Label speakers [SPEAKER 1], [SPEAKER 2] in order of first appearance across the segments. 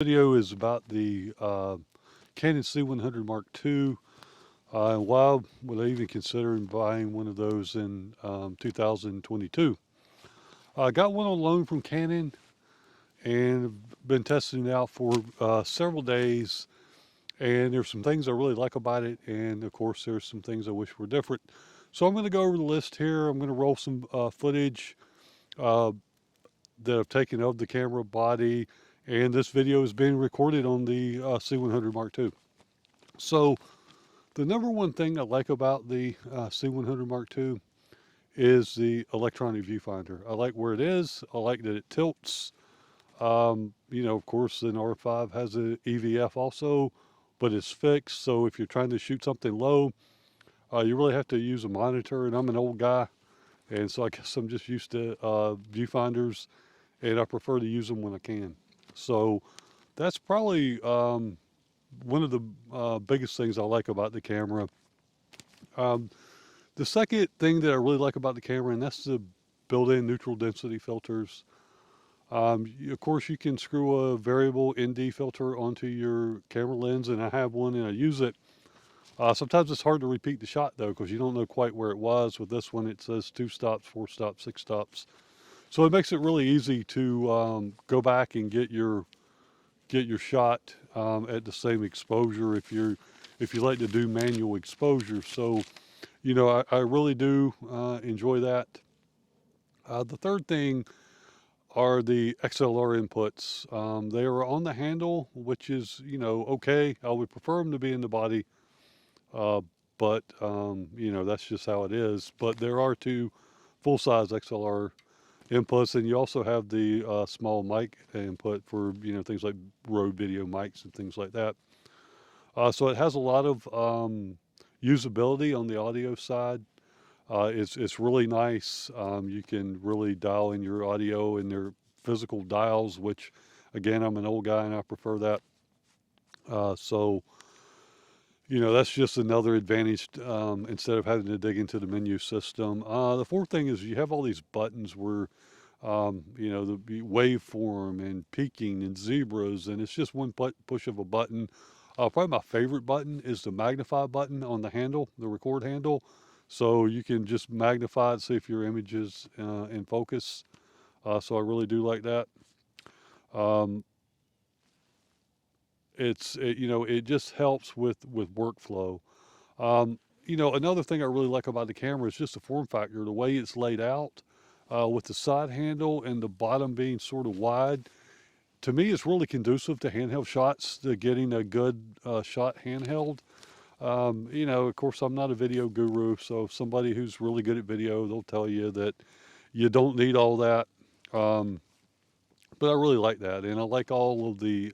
[SPEAKER 1] Video is about the Canon C100 Mark II. And why would I even consider buying one of those in 2022? I got one on loan from Canon and been testing it out for several days. And there's some things I really like about it, and of course, there's some things I wish were different. So I'm going to go over the list here. I'm going to roll some footage uh, that I've taken of the camera body, and this video is being recorded on the C100 Mark II. So the number one thing I like about the C100 Mark II is the electronic viewfinder. I like where it is. I like that it tilts. Of course, an R5 has a EVF also, but it's fixed. So if you're trying to shoot something low, you really have to use a monitor. And I'm an old guy, and so I guess I'm just used to viewfinders, and I prefer to use them when I can. So that's probably one of the biggest things I like about the camera. Um, the second thing that I really like about the camera, and that's the built-in neutral density filters. Of course, you can screw a variable ND filter onto your camera lens, and I have one and I use it. Sometimes it's hard to repeat the shot though, because you don't know quite where it was. With this one, it says 2 stops, 4 stops, 6 stops. So it makes it really easy to go back and get your shot at the same exposure if you like to do manual exposure. So I really do enjoy that. The third thing are the XLR inputs. They are on the handle, which is okay. I would prefer them to be in the body, uh, but that's just how it is. But there are two full-size XLR inputs, and you also have the small mic input for things like Rode video mics and things like that. So it has a lot of usability on the audio side. It's really nice. You can really dial in your audio in their physical dials, which again, I'm an old guy and I prefer that. So that's just another advantage instead of having to dig into the menu system. The fourth thing is you have all these buttons where the waveform and peaking and zebras, and it's just one push of a button. Probably my favorite button is the magnify button on the handle, the record handle. So you can just magnify it, see if your image is in focus. So I really do like that. Um, it just helps with workflow. Another thing I really like about the camera is just the form factor, the way it's laid out, with the side handle and the bottom being sort of wide. To me, it's really conducive to handheld shots, to getting a good shot handheld. Of course, I'm not a video guru, so somebody who's really good at video, they'll tell you that you don't need all that. Um, but I really like that, and I like all of the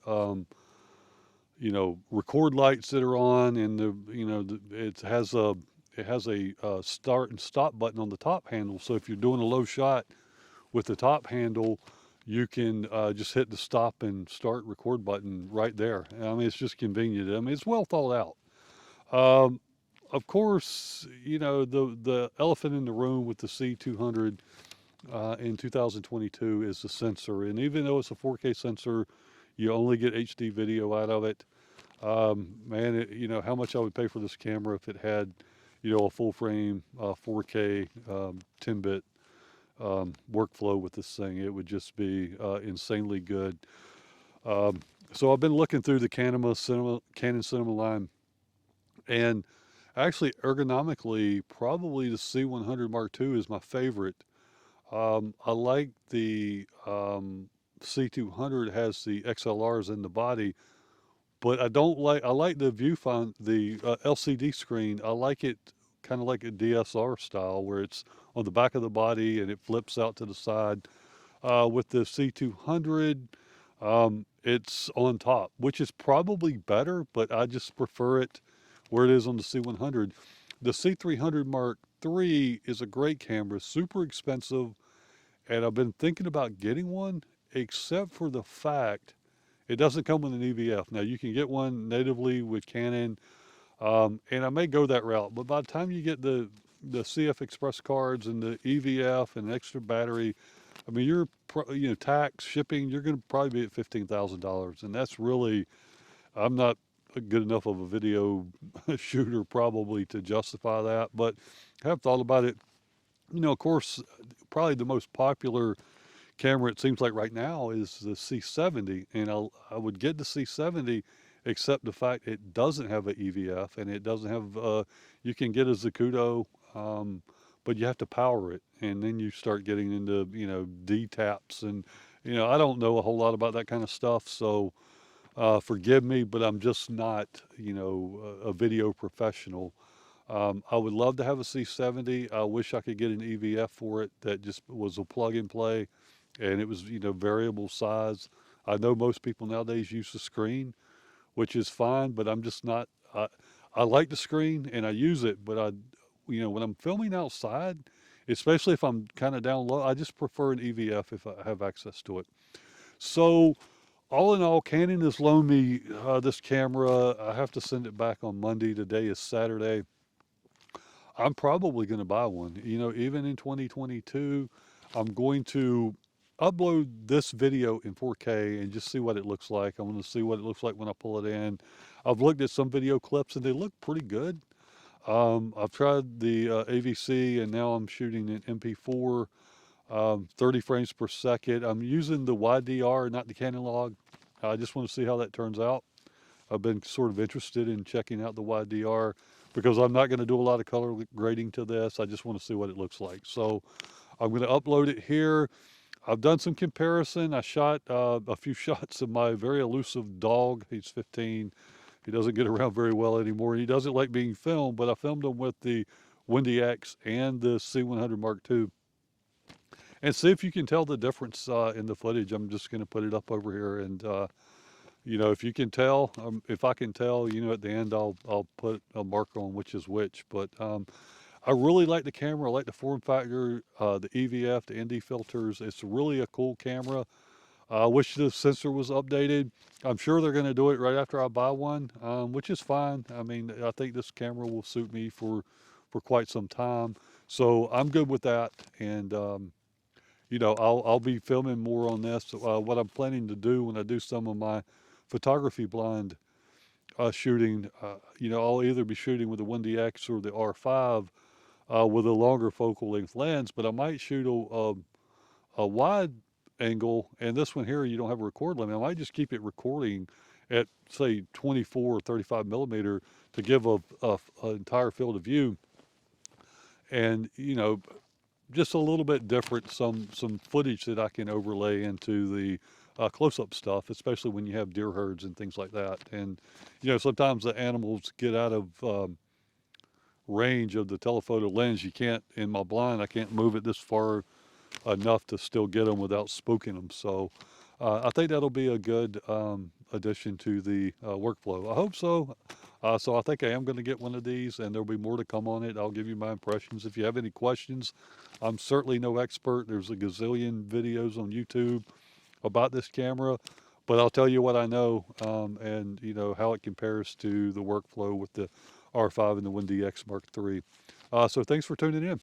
[SPEAKER 1] record lights that are on, and it has a start and stop button on the top handle. So if you're doing a low shot with the top handle, you can just hit the stop and start record button right there. I mean, it's just convenient. I mean, it's well thought out. Um, of course, the elephant in the room with the C200 in 2022 is the sensor. And even though it's a 4K sensor, you only get HD video out of it. Man, how much I would pay for this camera if it had, a full frame 4K 10-bit workflow with this thing. It would just be insanely good. Um, so I've been looking through the Canon Cinema line, and actually ergonomically, probably the C100 Mark II is my favorite. I like the C200 has the XLRs in the body, but I like the viewfinder, the LCD screen. I like it kind of like a DSR style where it's on the back of the body and it flips out to the side. With the C200, it's on top, which is probably better, but I just prefer it where it is on the C100. The C300 Mark III is a great camera, super expensive, and I've been thinking about getting one, except for the fact it doesn't come with an EVF. Now, you can get one natively with Canon, and I may go that route, but by the time you get the CF Express cards and the EVF and extra battery, I mean, you know, tax, shipping, you're going to probably be at $15,000. And that's really, I'm not good enough of a video shooter probably to justify that, but I have thought about it. You know, of course, probably the most popular camera it seems like right now is the C70, and I would get the C70, except the fact it doesn't have an EVF and it doesn't have. You can get a Zacuto, but you have to power it, and then you start getting into D taps and I don't know a whole lot about that kind of stuff, so forgive me, but I'm just not a video professional. I would love to have a C70. I wish I could get an EVF for it that just was a plug and play and it was variable size. I know most people nowadays use the screen, which is fine, but I'm just not. I like the screen and I use it, but when I'm filming outside, especially if I'm kind of down low, I just prefer an EVF if I have access to it. So all in all, Canon has loaned me this camera. I have to send it back on Monday. Today is Saturday. I'm probably going to buy one. Even in 2022, I'm going to upload this video in 4K and just see what it looks like. I want to see what it looks like when I pull it in. I've looked at some video clips and they look pretty good. I've tried the AVC and now I'm shooting in MP4, 30 frames per second. I'm using the YDR, not the Canon log. I just want to see how that turns out. I've been sort of interested in checking out the YDR because I'm not going to do a lot of color grading to this. I just want to see what it looks like. So I'm going to upload it here. I've done some comparison. I shot a few shots of my very elusive dog. He's 15. He doesn't get around very well anymore. He doesn't like being filmed, but I filmed him with the Windy X and the C100 Mark II. And see if you can tell the difference in the footage. I'm just going to put it up over here and if you can tell, if I can tell, at the end I'll put a marker on which is which. But I really like the camera. I like the form factor, the EVF, the ND filters. It's really a cool camera. I wish the sensor was updated. I'm sure they're going to do it right after I buy one, which is fine. I mean, I think this camera will suit me for quite some time. So I'm good with that. And I'll be filming more on this. What I'm planning to do when I do some of my photography blind shooting, I'll either be shooting with the Windy X or the R5 with a longer focal length lens, but I might shoot a wide angle, and this one here you don't have a record limit. I might just keep it recording at say 24 or 35 millimeter to give a entire field of view, and just a little bit different, some footage that I can overlay into the close-up stuff, especially when you have deer herds and things like that. And sometimes the animals get out of range of the telephoto lens. You can't, in my blind, I can't move it this far enough to still get them without spooking them. So I think that'll be a good addition to the workflow. I hope so. So I think I am going to get one of these, and there'll be more to come on it. I'll give you my impressions. If you have any questions, I'm certainly no expert. There's a gazillion videos on YouTube about this camera, but I'll tell you what I know, and how it compares to the workflow with the R5 and the Windy X Mark III. So thanks for tuning in.